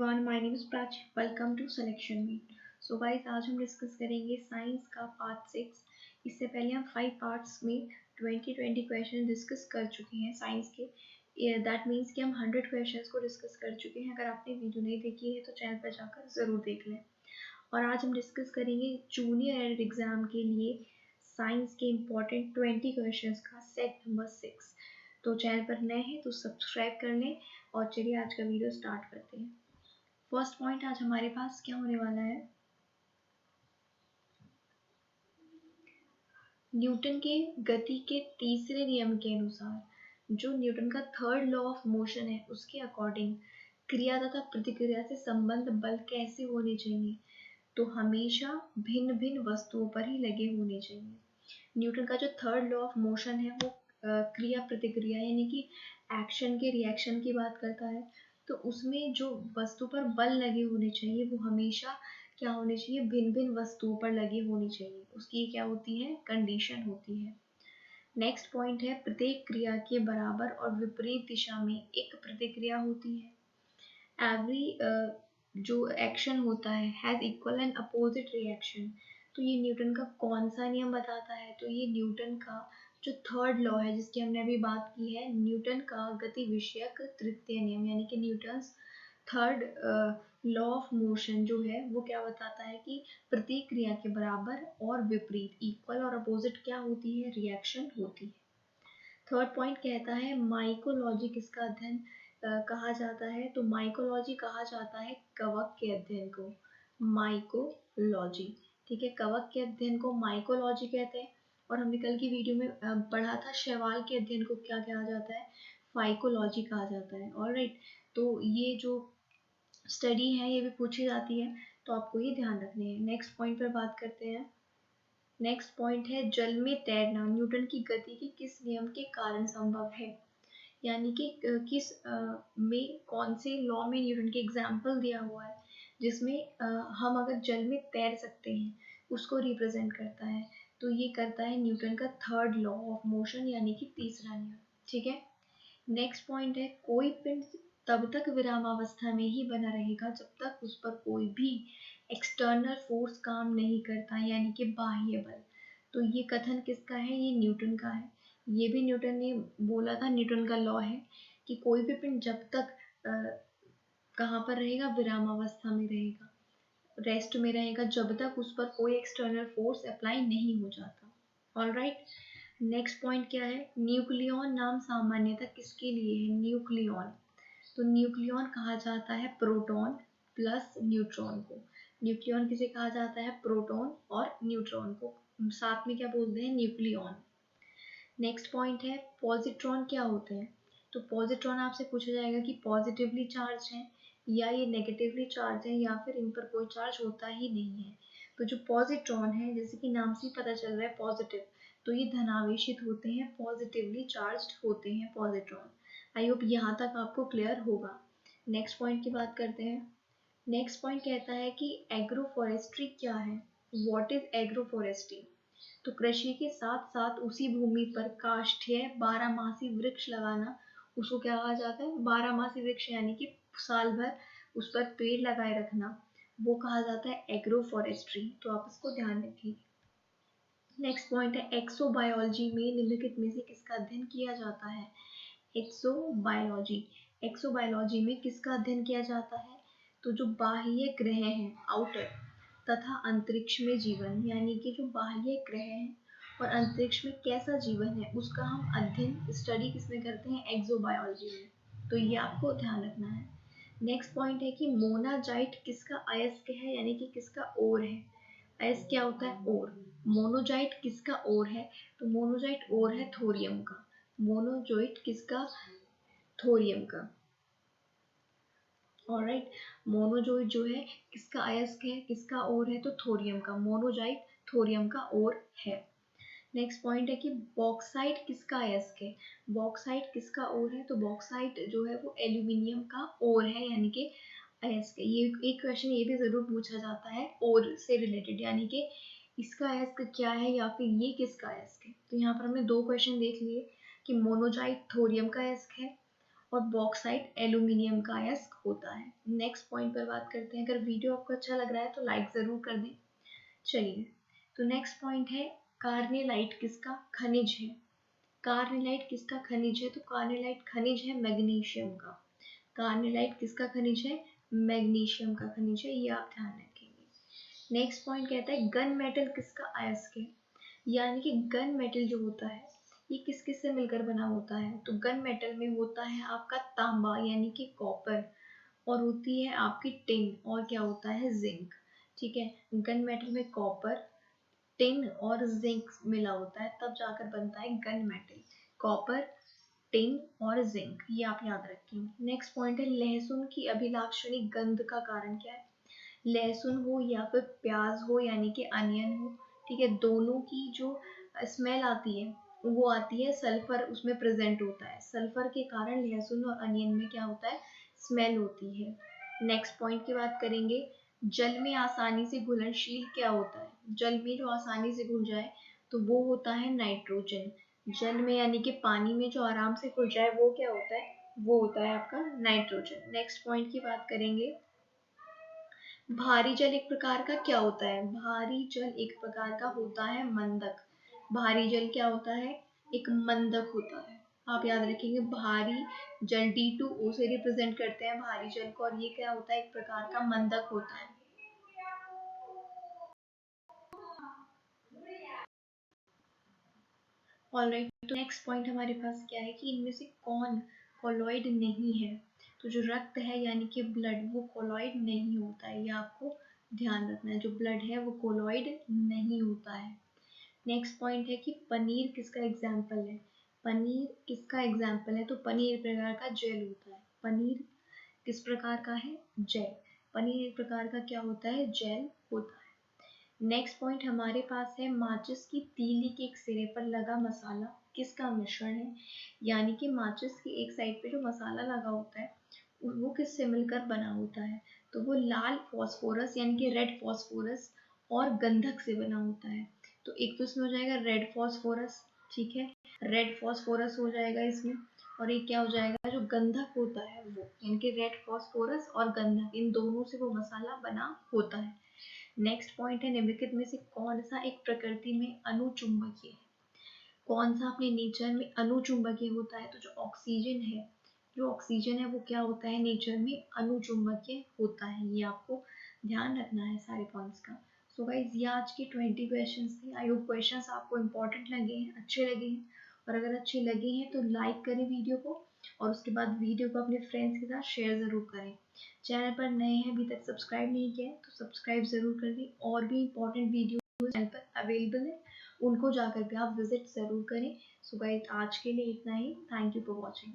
everyone, my name is Prachi. Welcome to Selection Meet. So guys, आज हम discuss करेंगे science का part 6। इससे पहले हम 5 पार्ट्स में 20 क्वेश्चन डिस्कस कर चुके हैं साइंस के। दैट मीन्स कि हम 100 क्वेश्चंस को डिस्कस कर चुके हैं। अगर आपने वीडियो नहीं देखी है तो चैनल पर जाकर ज़रूर देख लें। और आज हम डिस्कस करेंगे जूनियर एडेड एग्ज़ाम के लिए साइंस के इम्पॉर्टेंट 20 क्वेश्चंस का सेट नंबर 6। तो चैनल पर नए हैं तो सब्सक्राइब कर लें और चलिए आज का वीडियो स्टार्ट करते हैं। फर्स्ट पॉइंट आज हमारे पास क्या होने वाला है, न्यूटन के गति के तीसरे नियम के अनुसार जो न्यूटन का थर्ड लॉ ऑफ मोशन है उसके अकॉर्डिंग क्रिया तथा प्रतिक्रिया से संबंध बल कैसे होने चाहिए, तो हमेशा भिन्न भिन्न वस्तुओं पर ही लगे होने चाहिए। न्यूटन का जो थर्ड लॉ ऑफ मोशन है वो क्रिया प्रतिक्रिया यानी कि एक्शन के रिएक्शन की बात करता है। तो उसमें जो वस्तु पर बल लगे होने चाहिए वो हमेशा क्या होने चाहिए, भिन्न भिन्न वस्तुओं पर लगे होनी चाहिए। उसकी क्या होती है, कंडीशन होती है। नेक्स्ट पॉइंट है, प्रत्येक क्रिया के बराबर और विपरीत दिशा में एक प्रतिक्रिया होती है। एवरी जो एक्शन होता है has equal and opposite reaction. तो ये न्यूटन का कौन सा नियम बताता है, तो ये न्यूटन का जो थर्ड लॉ है जिसकी हमने अभी बात की है, न्यूटन का गति विषयक तृतीय नियम यानी कि Newton's third law of motion जो है वो क्या बताता है कि प्रत्येक क्रिया के बराबर और विपरीत इक्वल और अपोजिट क्या होती है, रिएक्शन होती है। थर्ड पॉइंट कहता है माइकोलॉजी किसका अध्ययन कहा जाता है, तो माइकोलॉजी कहा जाता है कवक के अध्ययन को, माइकोलॉजी। ठीक है, कवक के अध्ययन को माइकोलॉजी कहते हैं। और हमने कल की वीडियो में पढ़ा था शैवाल के अध्ययन को क्या कहा जाता है, फाइकोलॉजी कहा जाता है। ऑलराइट, तो ये जो स्टडी है ये भी पूछी जाती है तो आपको ये ध्यान रखने हैं। नेक्स्ट पॉइंट पर बात करते हैं। नेक्स्ट पॉइंट है जल में तैरना न्यूटन की गति के किस नियम के कारण संभव है, यानी कि किस में कौन से लॉ में न्यूटन के एग्जाम्पल दिया हुआ है जिसमें हम अगर जल में तैर सकते हैं उसको रिप्रेजेंट करता है। तो ये करता है न्यूटन का थर्ड लॉ ऑफ मोशन यानी कि तीसरा नियम। ठीक है, नेक्स्ट पॉइंट है कोई पिंड तब तक विरामावस्था में ही बना रहेगा जब तक उस पर कोई भी एक्सटर्नल फोर्स काम नहीं करता यानी कि बाह्य बल। तो ये कथन किसका है, ये न्यूटन का है। ये भी न्यूटन ने बोला था, न्यूटन का लॉ है कि कोई भी पिंड जब तक कहाँ पर रहेगा, विरामावस्था में रहेगा, रेस्ट में रहेगा, जब तक उस पर कोई एक्सटर्नल फोर्स अप्लाई नहीं हो जाता। ऑलराइट, नेक्स्ट पॉइंट क्या है, न्यूक्लियॉन नाम सामान्यतः किसके लिए है, न्यूक्लियॉन। तो न्यूक्लियॉन कहा जाता है प्रोटॉन प्लस न्यूट्रॉन को। न्यूक्लियॉन किसे कहा जाता है, प्रोटॉन और न्यूट्रॉन को साथ में क्या बोलते हैं, न्यूक्लियॉन। नेक्स्ट पॉइंट है पॉजिट्रॉन क्या होते हैं, तो पॉजिट्रॉन आपसे पूछा जाएगा कि पॉजिटिवली चार्ज हैं या ये नेगेटिवली चार्ज है या फिर इन पर कोई चार्ज होता ही नहीं है। तो जो पॉजिट्रॉन है, जैसे कि नाम से ही पता चल रहा है पॉजिटिव, तो ये धनावेशित होते हैं, पॉजिटिवली चार्ज्ड होते हैं पॉजिट्रॉन। आई होप यहाँ तक आपको क्लियर होगा। नेक्स्ट पॉइंट की बात करते हैं। नेक्स्ट पॉइंट कहता है कि एग्रोफॉरेस्ट्री क्या है, व्हाट इज एग्रोफॉरेस्ट्री। तो कृषि के साथ साथ उसी भूमि पर काष्ठीय बारहमासी वृक्ष लगाना, उसको क्या कहा जाता है, बारहमासी वृक्ष यानी कि साल भर उस पर पेड़ लगाए रखना, वो कहा जाता है एग्रोफॉरेस्ट्री। तो आप इसको ध्यान रखिए। नेक्स्ट पॉइंट है एक्सोबायोलॉजी में निम्नलिखित में से किसका अध्ययन किया जाता है, एक्सोबायोलॉजी। एक्सोबायोलॉजी में किसका अध्ययन किया जाता है, तो जो बाह्य ग्रह हैं, आउटर तथा अंतरिक्ष में जीवन, यानी कि जो बाह्य ग्रह हैं और अंतरिक्ष में कैसा जीवन है उसका हम अध्ययन स्टडी किसमें करते हैं, एक्सोबायोलॉजी में। तो ये आपको ध्यान रखना है। नेक्स्ट पॉइंट है कि मोनाजाइट किसका अयस्क है यानी कि किसका ओर है। अयस्क क्या होता है, ओर। मोनोजाइट किसका ओर है, तो मोनोजाइट ओर है थोरियम का। मोनोजोइट किसका, थोरियम का। ऑलराइट, मोनोजोइट जो है किसका अयस्क है, किसका ओर है, तो थोरियम का। मोनोजाइट थोरियम का ओर है। नेक्स्ट पॉइंट है कि बॉक्साइट किसका अयस्क है। बॉक्साइट किसका ओर है, तो बॉक्साइट जो है वो एल्यूमिनियम का ओर है यानी कि अयस्क है। ये एक क्वेश्चन ये भी जरूर पूछा जाता है ओर से रिलेटेड, यानी कि इसका अयस्क क्या है या फिर ये किसका अयस्क है। तो यहाँ पर हमने दो क्वेश्चन देख लिए कि मोनोजाइट थोरियम का अयस्क है और बॉक्साइट एल्यूमिनियम का अयस्क होता है। नेक्स्ट पॉइंट पर बात करते हैं। अगर वीडियो आपको अच्छा लग रहा है तो लाइक ज़रूर कर दें। चलिए, तो नेक्स्ट पॉइंट है कार्नेलाइट किसका खनिज है। कार्नेलाइट किसका खनिज है, तो कार्नेलाइट खनिज है मैग्नीशियम का। कार्नेलाइट किसका खनिज है, मैग्नीशियम का खनिज है, ये आप ध्यान रखेंगे। नेक्स्ट पॉइंट कहता है गन मेटल किसका अयस्क है, यानी कि गन मेटल जो होता है ये किस किस से मिलकर बना होता है, तो गन मेटल में होता है आपका तांबा यानी कि कॉपर, और होती है आपकी टिन, और क्या होता है जिंक। ठीक है, गन मेटल में कॉपर, टिन और जिंक मिला होता है, तब जाकर बनता है गन मेटल। कॉपर, टिन और जिंक, ये आप याद रखेंगे। नेक्स्ट पॉइंट है लहसुन की अभिलाक्षणी गंध का कारण क्या है। लहसुन हो या फिर प्याज हो यानी कि अनियन हो, ठीक है, दोनों की जो स्मेल आती है वो आती है, सल्फर उसमें प्रेजेंट होता है, सल्फर के कारण लहसुन और अनियन में क्या होता है, स्मेल होती है। नेक्स्ट पॉइंट की बात करेंगे, जल में आसानी से घुलनशील क्या होता है, जल में जो आसानी से घुल जाए तो वो होता है नाइट्रोजन। जल में यानी कि पानी में जो आराम से घुल जाए वो क्या होता है, वो होता है आपका नाइट्रोजन। नेक्स्ट पॉइंट की बात करेंगे, भारी जल एक प्रकार का क्या होता है, भारी जल एक प्रकार का होता है मंदक। भारी जल क्या होता है, एक मंदक होता है, आप याद रखेंगे। भारी जल D2O से रिप्रेजेंट करते हैं भारी जल को, और ये क्या होता है, एक प्रकार का मंदक होता है। ऑलराइट, तो नेक्स्ट पॉइंट हमारे पास क्या है कि इनमें से कौन कोलॉइड नहीं है। तो जो रक्त है यानी कि ब्लड, वो कोलॉइड नहीं होता है, ये आपको ध्यान रखना है, जो ब्लड है वो कोलॉइड नहीं होता है। नेक्स्ट पॉइंट है कि पनीर किसका एग्जाम्पल है। पनीर किसका एग्जाम्पल है, तो पनीर एक प्रकार का जेल होता है। पनीर किस प्रकार का है, जेल। पनीर एक प्रकार का क्या होता है, जेल होता है। नेक्स्ट पॉइंट हमारे पास है माचिस की तीली के एक सिरे पर लगा मसाला किसका मिश्रण है, यानी कि माचिस की एक साइड पे जो मसाला लगा होता है वो किससे मिलकर बना होता है, तो वो लाल फॉस्फोरस यानी कि रेड फॉस्फोरस और गंधक से बना होता है। तो एक तो इसमें हो जाएगा रेड फॉस्फोरस, ठीक है, रेड फॉस्फोरस हो जाएगा इसमें, और एक क्या हो जाएगा, जो गंधक होता है वो, यानी कि रेड फॉस्फोरस और गंधक, इन दोनों से वो मसाला बना होता है। नेक्स्ट पॉइंट है निम्नलिखित में से कौन सा एक प्रकृति में अनुचुंबकीय है। कौन सा अपने नेचर में अनुचुंबकीय होता है, तो जो ऑक्सीजन है, जो ऑक्सीजन है वो क्या होता है, नेचर में अनुचुंबकीय होता है, ये आपको ध्यान रखना है सारे पॉइंट्स का। सो गाइज ये आज के 20 क्वेश्चंस थे। आई होप क्वेश्चंस आपको इंपॉर्टेंट लगे हैं, अच्छे लगे हैं, और अगर अच्छे लगे हैं तो लाइक करें वीडियो को, और उसके बाद वीडियो को अपने फ्रेंड्स के साथ शेयर ज़रूर करें। चैनल पर नए हैं, अभी तक सब्सक्राइब नहीं किया है तो सब्सक्राइब ज़रूर कर दें, और भी इंपॉर्टेंट वीडियो चैनल पर अवेलेबल है, उनको जाकर के आप विजिट ज़रूर करें। सो गाइस आज के लिए इतना ही, थैंक यू फॉर वॉचिंग।